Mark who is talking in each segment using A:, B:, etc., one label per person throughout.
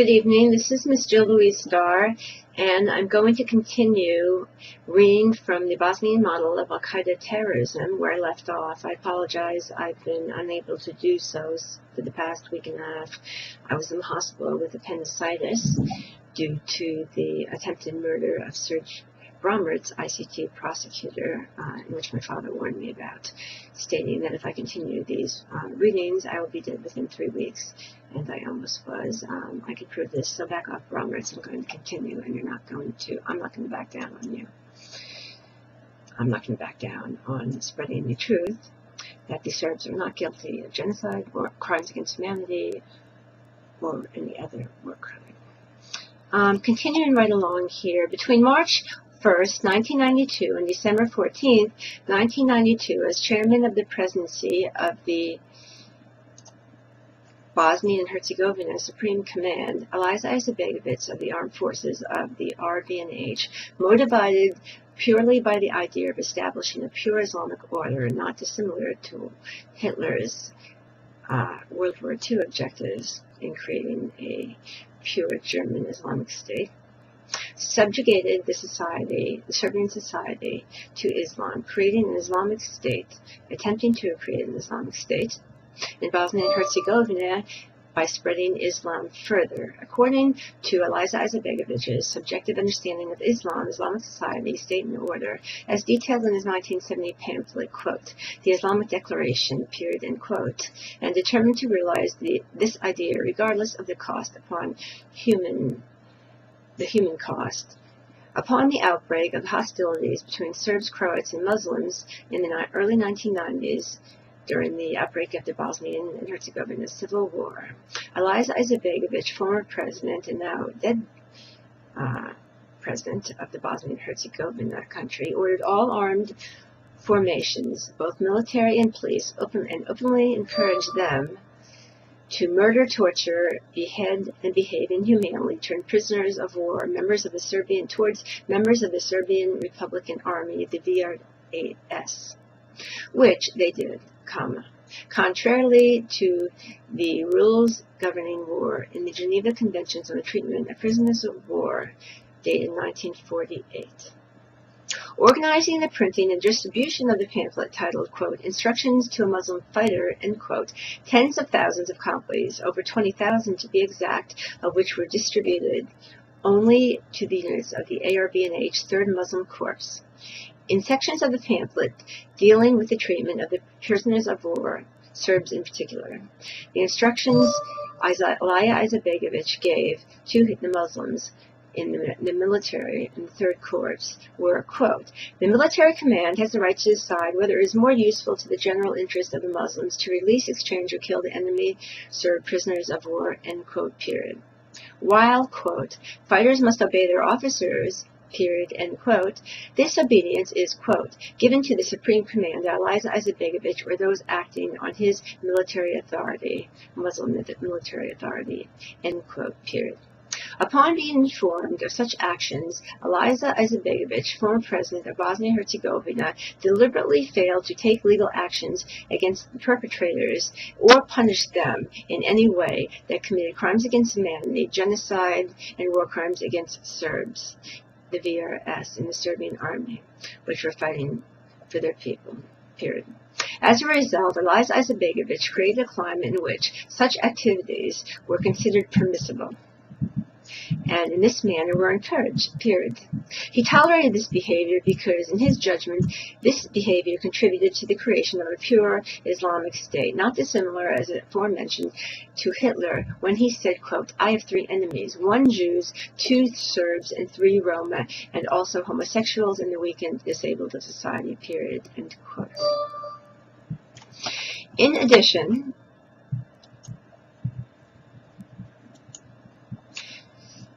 A: Good evening. This is Ms. Jill Louise Starr, and I'm going to continue reading from the Bosnian model of Al-Qaeda terrorism where I left off. I apologize. I've been unable to do so for the past week and a half. I was in the hospital with appendicitis due to the attempted murder of Serge Brommertz, ICT prosecutor, in which my father warned me about, stating that if I continue these readings, I will be dead within 3 weeks. And I almost was. I could prove this. So back off, Brommertz. I'm going to continue, and I'm not going to back down on you. I'm not going to back down on spreading the truth that the Serbs are not guilty of genocide or crimes against humanity or any other war crime. Continuing right along here, between March 1st, 1992 and December 14th, 1992, as chairman of the presidency of the Bosnia and Herzegovina Supreme Command, Alija Izetbegović of the Armed Forces of the RBNH, motivated purely by the idea of establishing a pure Islamic order, not dissimilar to Hitler's World War II objectives in creating a pure German Islamic state, subjugated the Serbian society to Islam, creating an Islamic state, attempting to create an Islamic state in Bosnia and Herzegovina by spreading Islam further. According to Alija Izetbegović's subjective understanding of Islam, Islamic society, state, and order, as detailed in his 1970 pamphlet, quote, The Islamic Declaration, period, end quote, and determined to realize this idea regardless of the cost upon the human cost. Upon the outbreak of hostilities between Serbs, Croats, and Muslims in the early 1990s, during the outbreak of the Bosnian and Herzegovina Civil War, Alija Izetbegović, former president and now dead president of the Bosnia and Herzegovina country, ordered all armed formations, both military and police, and openly encouraged them to murder, torture, behead, and behave inhumanely, turn prisoners of war towards members of the Serbian Republican Army, the VRAS, which they did, contrarily to the rules governing war in the Geneva Conventions on the Treatment of Prisoners of War, dated 1948. Organizing the printing and distribution of the pamphlet titled, quote, Instructions to a Muslim Fighter, end quote, tens of thousands of copies, over 20,000 to be exact, of which were distributed only to the units of the ARBNH 3rd Muslim Corps. In sections of the pamphlet dealing with the treatment of the prisoners of war, Serbs in particular, the instructions Alija Izetbegović gave to the Muslims in the military in the 3rd Corps were, quote, The military command has the right to decide whether it is more useful to the general interest of the Muslims to release, exchange, or kill the enemy Serb prisoners of war, end quote, period. While, quote, fighters must obey their officers, period, end quote, this obedience is, quote, given to the Supreme Command, Alija Izetbegović, or those acting on his military authority, Muslim military authority, end quote, period. Upon being informed of such actions, Alija Izetbegović, former president of Bosnia and Herzegovina, deliberately failed to take legal actions against the perpetrators or punish them in any way that committed crimes against humanity, genocide, and war crimes against Serbs, the VRS, in the Serbian army, which were fighting for their people, period. As a result, Alija Izetbegović created a climate in which such activities were considered permissible, and in this manner were encouraged, period. He tolerated this behavior because, in his judgment, this behavior contributed to the creation of a pure Islamic state, not dissimilar, as aforementioned, to Hitler when he said, quote, I have 3 enemies, 1 Jews, 2 Serbs, and 3 Roma, and also homosexuals and the weak and disabled of society, period, end quote. In addition,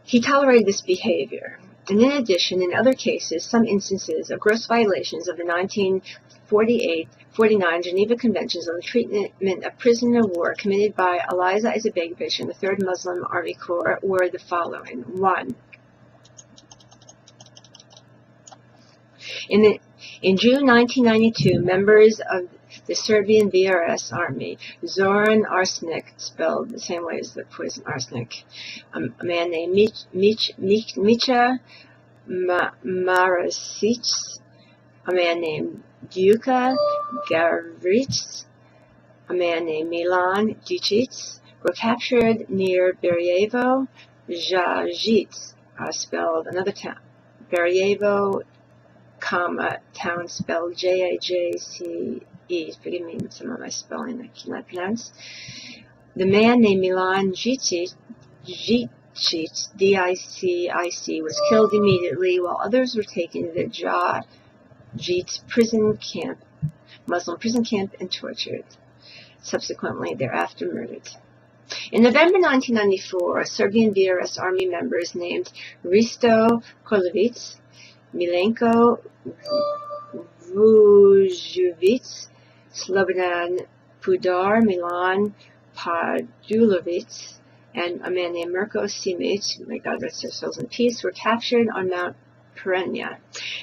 A: he tolerated this behavior, and in addition, in other cases, some instances of gross violations of the 1948-49 Geneva Conventions on the Treatment of Prisoners of War committed by Alija Izetbegović and the 3rd Muslim Army Corps were the following. 1. In June 1992, members of the Serbian VRS army, Zoran Arsenic, spelled the same way as the poison arsenic, a man named Micha Marasic, a man named Duka Gavric, a man named Milan Dicic, were captured near Barajevo. Jajic, spelled another town, Barajevo, town spelled J-A-J-C-E. Forgive me some of my spelling I cannot pronounce. The man named Milan Dicic, D-I-C-I-C, was killed immediately, while others were taken to the Jajic prison camp, Muslim prison camp, and tortured. Subsequently, thereafter murdered. In November 1994, Serbian VRS army members named Risto Kolovic, Milenko Vujovic, Slobodan Pudar, Milan Padulovic, and a man named Mirko Simic, may God rest their souls in peace, were captured on Mount Perenja.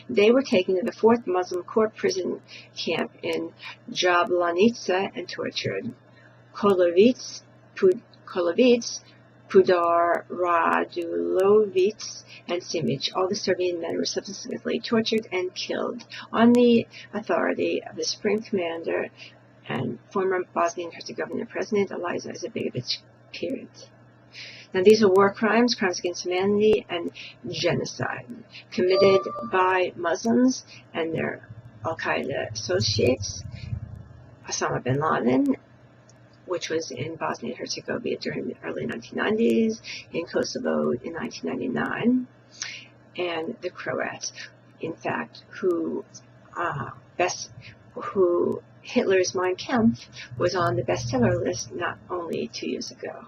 A: They were taken to the 4th Muslim Court prison camp in Jablanica and tortured. Kolovic, Pudar, Radulovic, and Simic, all the Serbian men, were subsequently tortured and killed on the authority of the Supreme Commander and former Bosnian Herzegovina President Alija Izetbegovic. Period. Now, these are war crimes, crimes against humanity, and genocide committed by Muslims and their Al-Qaeda associates, Osama bin Laden, which was in Bosnia and Herzegovina during the early 1990s, in Kosovo in 1999, and the Croats, in fact, who Hitler's Mein Kampf was on the bestseller list not only 2 years ago.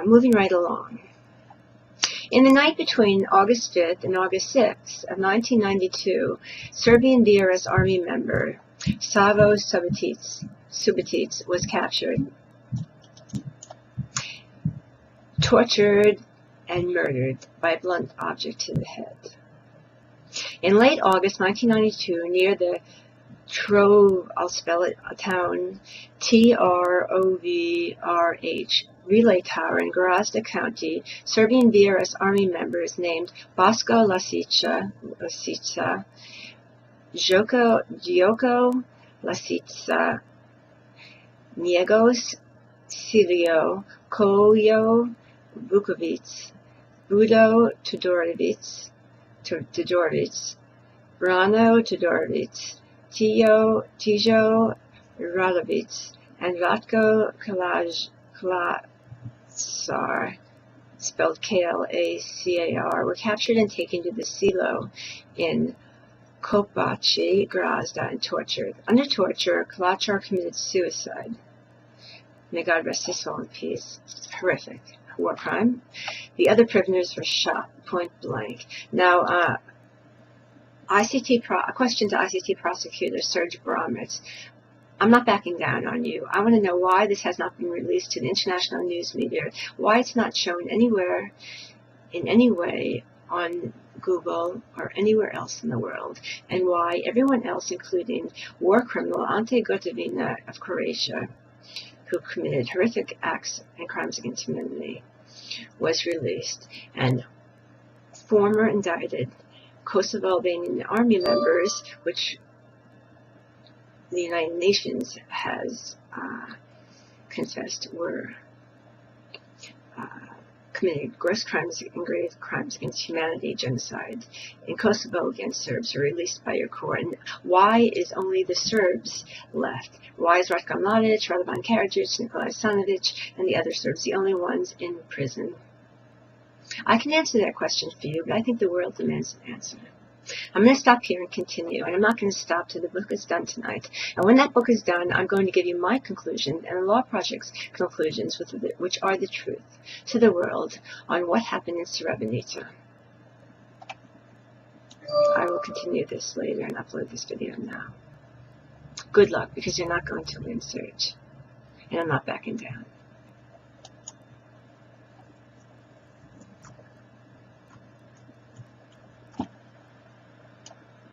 A: Moving right along. In the night between August 5th and August 6th of 1992, Serbian VRS army member Savo Subotic was captured, tortured, and murdered by a blunt object to the head. In late August 1992, near the I'll spell it, town Trovrh relay tower in Gorazda County, Serbian VRS army members named Bosko Lasica, Djoko Lasica, Njegos Silio, Kojo Vukovic, Budo Todorovic, Brano Todorovic, Tijo Radovic, and Ratko Klacar, spelled K-L-A-C-A-R, were captured and taken to the silo in Kopachi, Gorazda, and tortured. Under torture, Klacar committed suicide. May God rest his soul in peace. Horrific war crime. The other prisoners were shot point blank. Now, a question to ICT prosecutor Serge Bramritz. I'm not backing down on you. I want to know why this has not been released to the international news media, why it's not shown anywhere, in any way, on Google or anywhere else in the world, and why everyone else, including war criminal Ante Gotovina of Croatia, who committed horrific acts and crimes against humanity, was released, and former indicted Kosovo Albanian army members, which the United Nations has confessed were committed gross crimes and grave crimes against humanity, genocide, in Kosovo against Serbs, were released by your court. And why is only the Serbs left? Why is Ratko Mladic, Radovan Karadzic, Nikola Stanovic, and the other Serbs the only ones in prison? I can answer that question for you, but I think the world demands an answer. I'm going to stop here and continue, and I'm not going to stop till the book is done tonight. And when that book is done, I'm going to give you my conclusion and the Law Project's conclusions, which are the truth to the world on what happened in Srebrenica. I will continue this later and upload this video now. Good luck, because you're not going to win, Serge. And I'm not backing down.